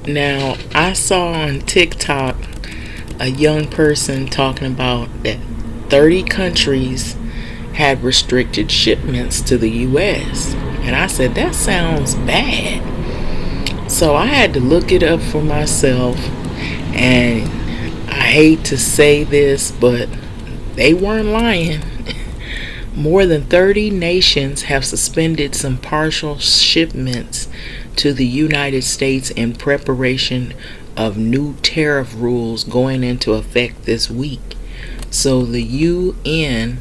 Now, I saw on TikTok a young person talking about that 30 countries had restricted shipments to the US. And I said, that sounds bad. So I had to look it up for myself. And I hate to say this, but they weren't lying. More than 30 nations have suspended some partial shipments to the United States in preparation of new tariff rules going into effect this week. So the UN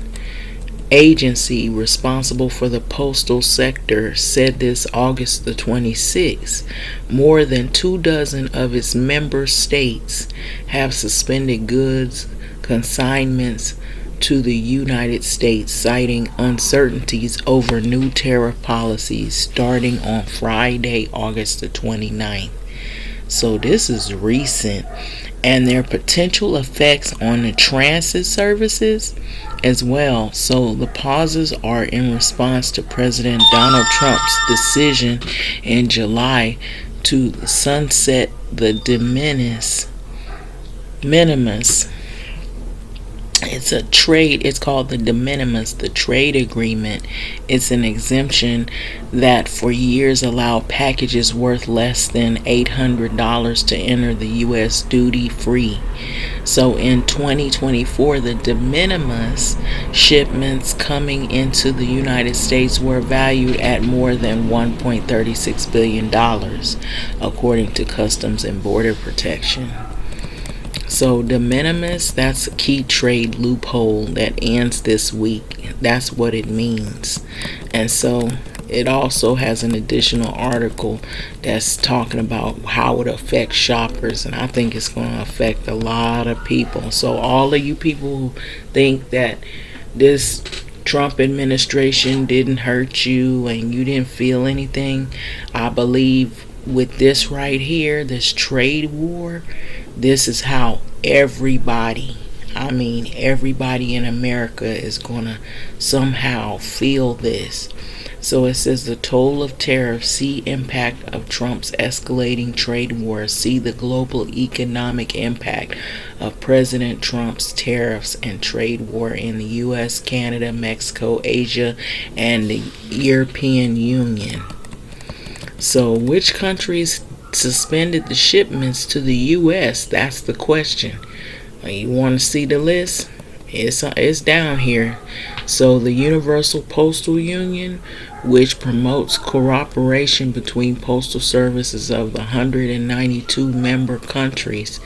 agency responsible for the postal sector said this August the 26th. More than 24 of its member states have suspended goods consignments to the United States, citing uncertainties over new tariff policies starting on Friday, August the 29th. So this is recent, and their potential effects on the transit services as well. So the pauses are in response to President Donald Trump's decision in July to sunset the minimus. It's called the de minimis, the trade agreement. It's an exemption that for years allowed packages worth less than $800 to enter the US duty free. So in 2024, the de minimis shipments coming into the United States were valued at more than $1.36 billion, according to Customs and Border Protection. So de minimis, that's a key trade loophole that ends this week. That's what it means. And so it also has an additional article that's talking about how it affects shoppers, and I think it's going to affect a lot of people. So all of you people who think that this Trump administration didn't hurt you and you didn't feel anything, I believe with this right here, this trade war, this is how everybody in America is going to somehow feel this. So it says the toll of tariffs, see impact of Trump's escalating trade war, see the global economic impact of President Trump's tariffs and trade war in the US, Canada, Mexico, Asia, and the European Union. So which countries suspended the shipments to the US? That's the question. You want to see the list? It's down here. So the Universal Postal Union, which promotes cooperation between postal services of the 192 member countries,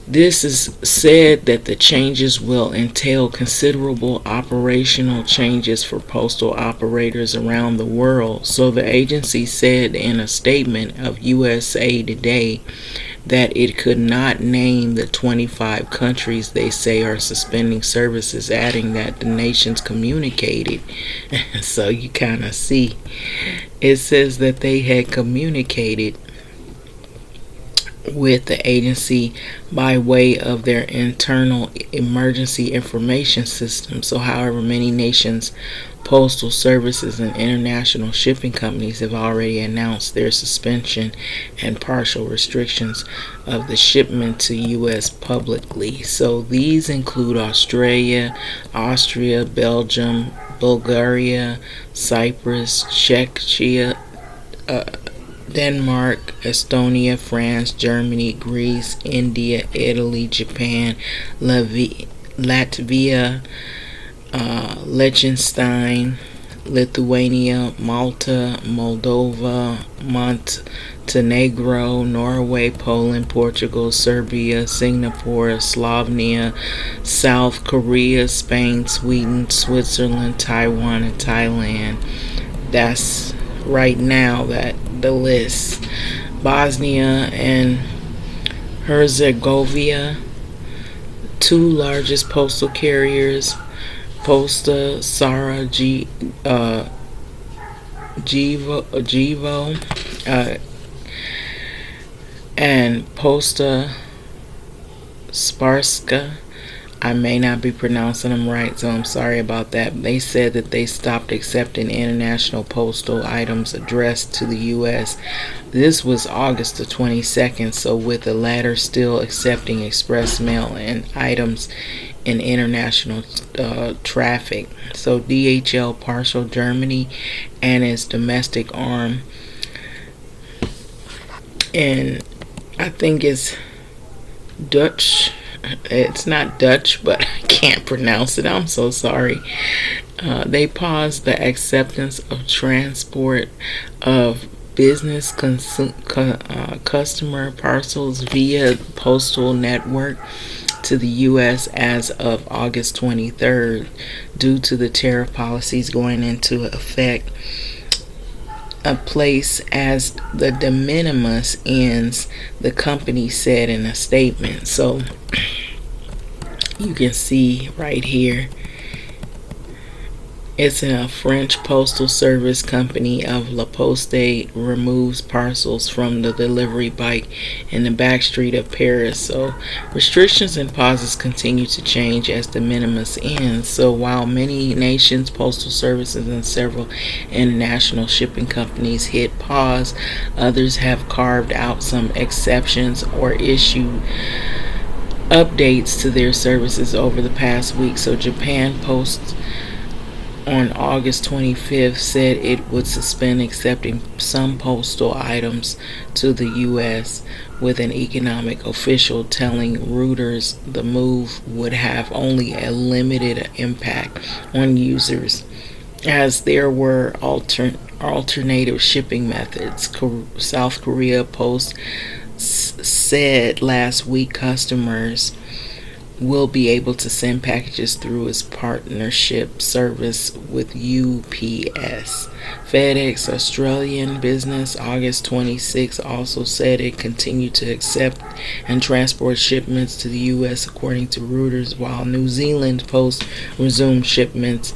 this is said that the changes will entail considerable operational changes for postal operators around the world. So the agency said in a statement of USA Today that it could not name the 25 countries they say are suspending services, adding that the nations communicated. So you kind of see, it says that they had communicated with the agency by way of their internal emergency information system. So however many nations, postal services, and international shipping companies have already announced their suspension and partial restrictions of the shipment to US publicly. So these include Australia, Austria, Belgium, Bulgaria, Cyprus, Czechia, Denmark, Estonia, France, Germany, Greece, India, Italy, Japan, Latvia, Liechtenstein, Lithuania, Malta, Moldova, Montenegro, Norway, Poland, Portugal, Serbia, Singapore, Slovenia, South Korea, Spain, Sweden, Switzerland, Taiwan, and Thailand. That's right now that the list. Bosnia and Herzegovina, two largest postal carriers, Posta Sarajevo, and Posta Sparska, I may not be pronouncing them right, so I'm sorry about that. They said that they stopped accepting international postal items addressed to the U.S. This was August the 22nd, so with the latter still accepting express mail and items in international traffic. So DHL partial Germany and its domestic arm, and I think it's Dutch. It's not Dutch, but I can't pronounce it. I'm so sorry. They paused the acceptance of transport of business customer parcels via postal network to the U.S. as of August 23rd due to the tariff policies going into effect. A place as the de minimis ends, the company said in a statement. So you can see right here, it's a French postal service company of La Poste removes parcels from the delivery bike in the back street of Paris. So restrictions and pauses continue to change as de minimis ends. So while many nations, postal services, and several international shipping companies hit pause, others have carved out some exceptions or issued updates to their services over the past week. So Japan Post on August 25th said it would suspend accepting some postal items to the U.S., with an economic official telling Reuters the move would have only a limited impact on users, as there were alternative shipping methods. South Korea Post said last week customers will be able to send packages through its partnership service with UPS. FedEx Australian business August 26 also said it continued to accept and transport shipments to the U.S. according to Reuters, while New Zealand Post resumed shipments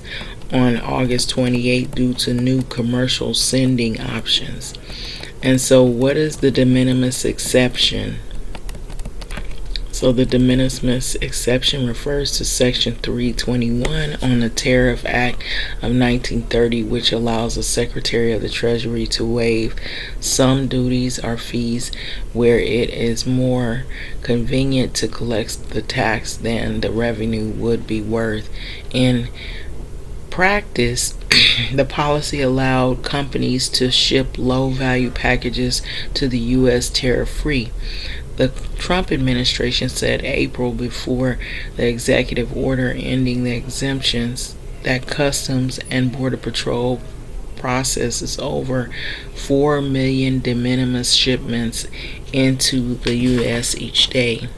on August 28 due to new commercial sending options. And so what is the de minimis exception? So the de minimis exception refers to Section 321 on the Tariff Act of 1930, which allows the Secretary of the Treasury to waive some duties or fees where it is more convenient to collect the tax than the revenue would be worth. In practice, the policy allowed companies to ship low-value packages to the U.S. tariff-free. The Trump administration said April before the executive order ending the exemptions that Customs and Border Patrol processes over 4 million de minimis shipments into the U.S. each day.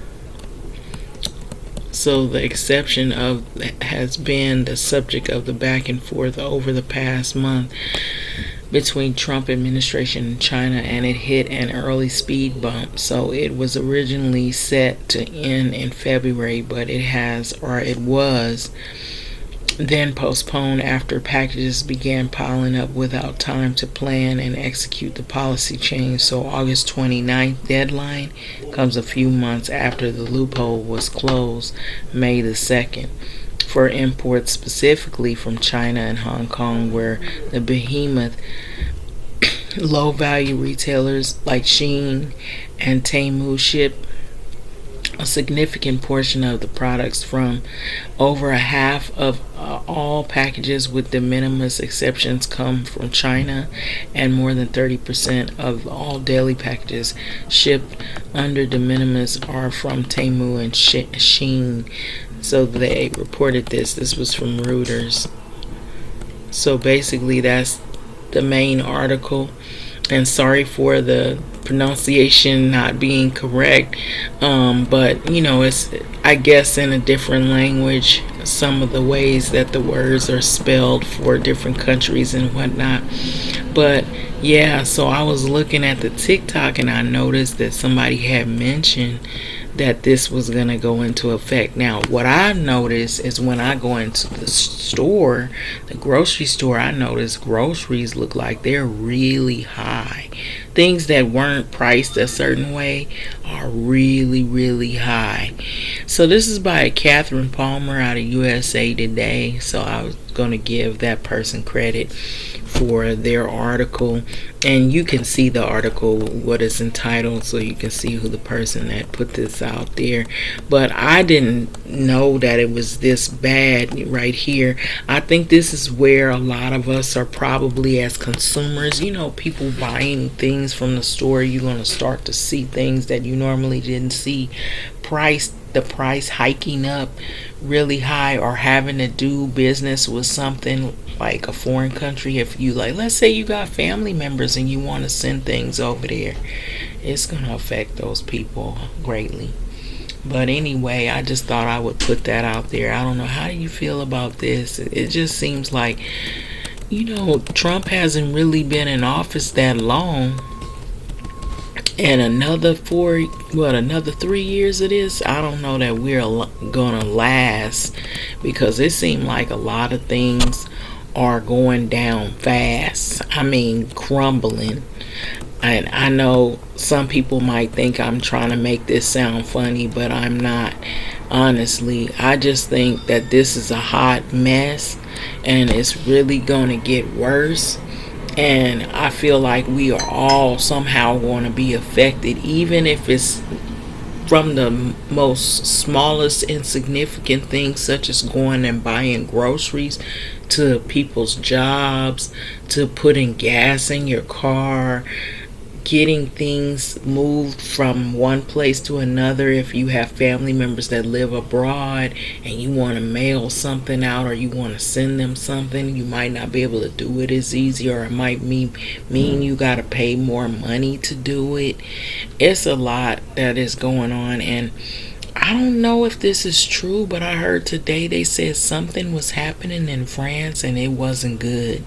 So the exception has been the subject of the back and forth over the past month between Trump administration and China, and it hit an early speed bump. So it was originally set to end in February, but it was then postponed after packages began piling up without time to plan and execute the policy change. So August 29th deadline comes a few months after the loophole was closed, May the 2nd. For imports specifically from China and Hong Kong, where the behemoth low-value retailers like Shein and Temu ship a significant portion of the products from. Over a half of all packages with de minimis exceptions come from China, and more than 30% of all daily packages shipped under de minimis are from Temu and Shein. So they reported this. This was from Reuters. So basically that's the main article. And sorry for the pronunciation not being correct. But it's, I guess, in a different language, some of the ways that the words are spelled for different countries and whatnot. But yeah, so I was looking at the TikTok and I noticed that somebody had mentioned that this was going to go into effect. Now, what I noticed is when I go into the store, the grocery store, I notice groceries look like they're really high. things that weren't priced a certain way are really, really high. So this is by Catherine Palmer out of USA Today. So I was going to give that person credit for their article, and you can see the article, what it's entitled, so you can see who the person that put this out there. But I didn't know that it was this bad right here. I think this is where a lot of us are probably, as consumers, people buying things from the store, you're going to start to see things that you normally didn't see. The price hiking up really high, or having to do business with something like a foreign country. If you, like, let's say you got family members and you want to send things over there, it's going to affect those people greatly. But anyway, I just thought I would put that out there. I don't know, how do you feel about this? It just seems like, Trump hasn't really been in office that long, and another 3 years it is. I don't know that we're gonna last, because it seemed like a lot of things are going down fast. I mean, crumbling. And I know some people might think I'm trying to make this sound funny, but I'm not. Honestly, I just think that this is a hot mess, and it's really gonna get worse. And I feel like we are all somehow going to be affected, even if it's from the most smallest insignificant things, such as going and buying groceries, to people's jobs, to putting gas in your car, getting things moved from one place to another. If you have family members that live abroad and you want to mail something out, or you want to send them something, you might not be able to do it as easy, or it might mean you got to pay more money to do it. It's a lot that is going on, and I don't know if this is true, but I heard today they said something was happening in France and it wasn't good.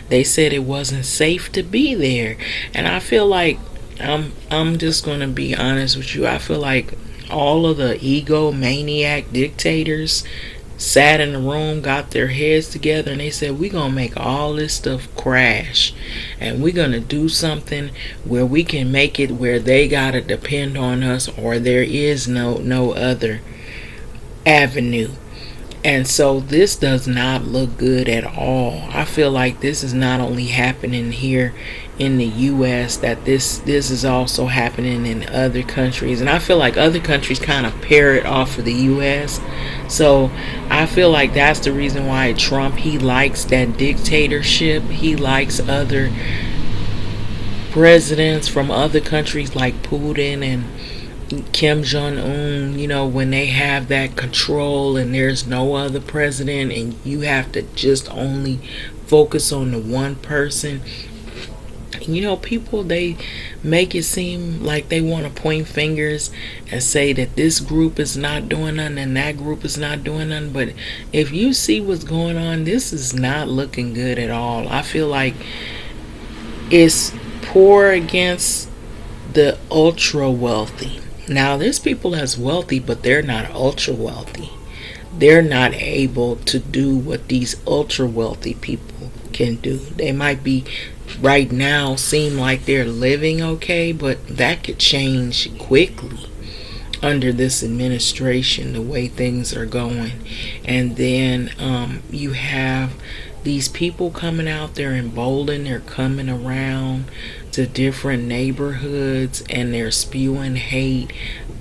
They said it wasn't safe to be there. And I feel like, I'm just going to be honest with you, I feel like all of the egomaniac dictators sat in the room, got their heads together, and they said, we're going to make all this stuff crash, and we're going to do something where we can make it where they got to depend on us, or there is no other avenue. And so this does not look good at all. I feel like this is not only happening here in the US, that this is also happening in other countries. And I feel like other countries kind of parrot off of the US. So I feel like that's the reason why Trump, he likes that dictatorship. He likes other presidents from other countries like Putin and Kim Jong-un, when they have that control and there's no other president, and you have to just only focus on the one person. People, they make it seem like they want to point fingers and say that this group is not doing nothing and that group is not doing nothing. But if you see what's going on, this is not looking good at all. I feel like it's poor against the ultra wealthy. Now, there's people that's wealthy, but they're not ultra wealthy. They're not able to do what these ultra wealthy people can do. They might be right now seem like they're living okay, but that could change quickly under this administration, the way things are going. And then you have these people coming out there emboldened. They're coming around to different neighborhoods and they're spewing hate,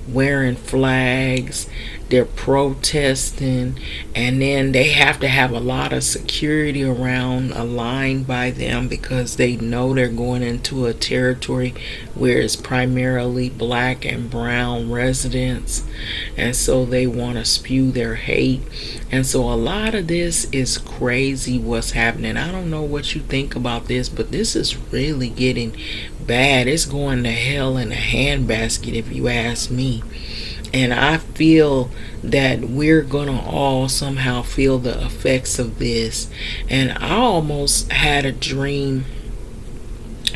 wearing flags, they're protesting, and then they have to have a lot of security around, aligned by them, because they know they're going into a territory where it's primarily black and brown residents, and so they want to spew their hate. And so a lot of this is crazy what's happening. I don't know what you think about this, but this is really getting bad. It's going to hell in a handbasket, if you ask me. And I feel that we're going to all somehow feel the effects of this. And I almost had a dream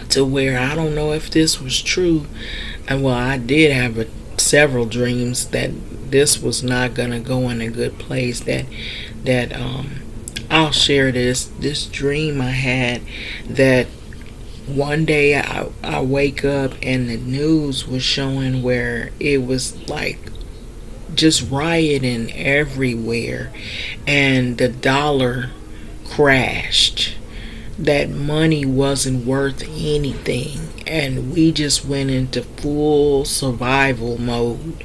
to where, I don't know if this was true. And well, I did have several dreams that this was not going to go in a good place. That I'll share this dream I had, that One day I wake up and the news was showing where it was like just rioting everywhere, and the dollar crashed. That money wasn't worth anything, and we just went into full survival mode.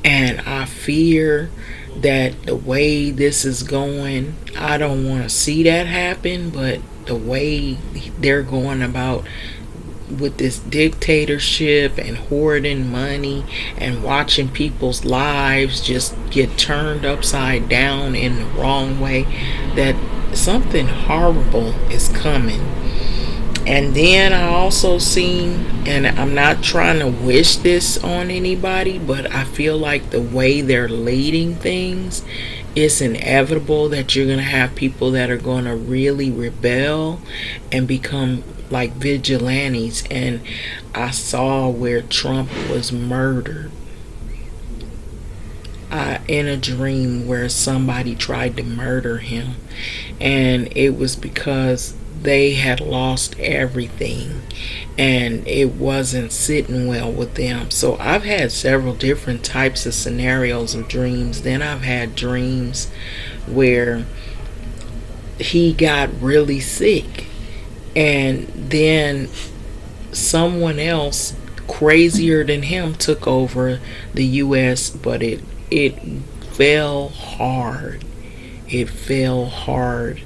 And I fear that the way this is going, I don't want to see that happen, but the way they're going about with this dictatorship and hoarding money and watching people's lives just get turned upside down in the wrong way, that something horrible is coming. And then I also seen, and I'm not trying to wish this on anybody, but I feel like the way they're leading things, it's inevitable that you're going to have people that are going to really rebel and become like vigilantes. And I saw where Trump was murdered in a dream where somebody tried to murder him, and it was because they had lost everything and it wasn't sitting well with them. So I've had several different types of scenarios of dreams. Then I've had dreams where he got really sick, and then someone else crazier than him took over the US, but it fell hard. It fell hard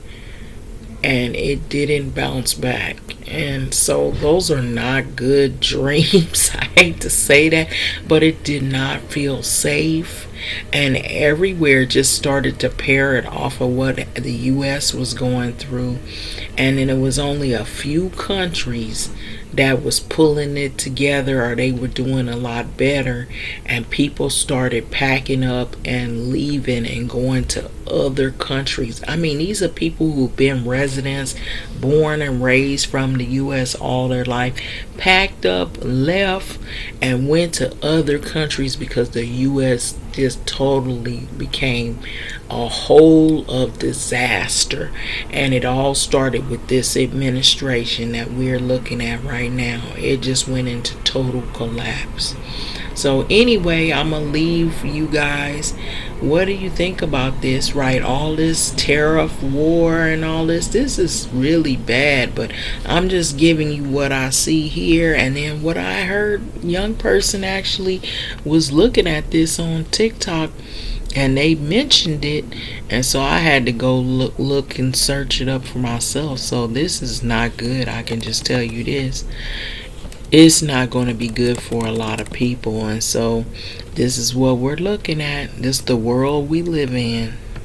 and it didn't bounce back. And so those are not good dreams. I hate to say that, but it did not feel safe. And everywhere just started to parrot off of what the US was going through. And then it was only a few countries that was pulling it together, or they were doing a lot better, and people started packing up and leaving and going to other countries. I mean, these are people who've been residents, born and raised from the US all their life, packed up, left, and went to other countries because the US just totally became a whole of disaster. And it all started with this administration that we're looking at right now. It just went into total collapse. So anyway, I'm gonna leave you guys. What do you think about this? Right, all this tariff war and all this is really bad, but I'm just giving you what I see here. And then what I heard, young person actually was looking at this on TikTok and they mentioned it, and so I had to go look and search it up for myself. So this is not good. I can just tell you this. It's not going to be good for a lot of people, and so this is what we're looking at. This is the world we live in.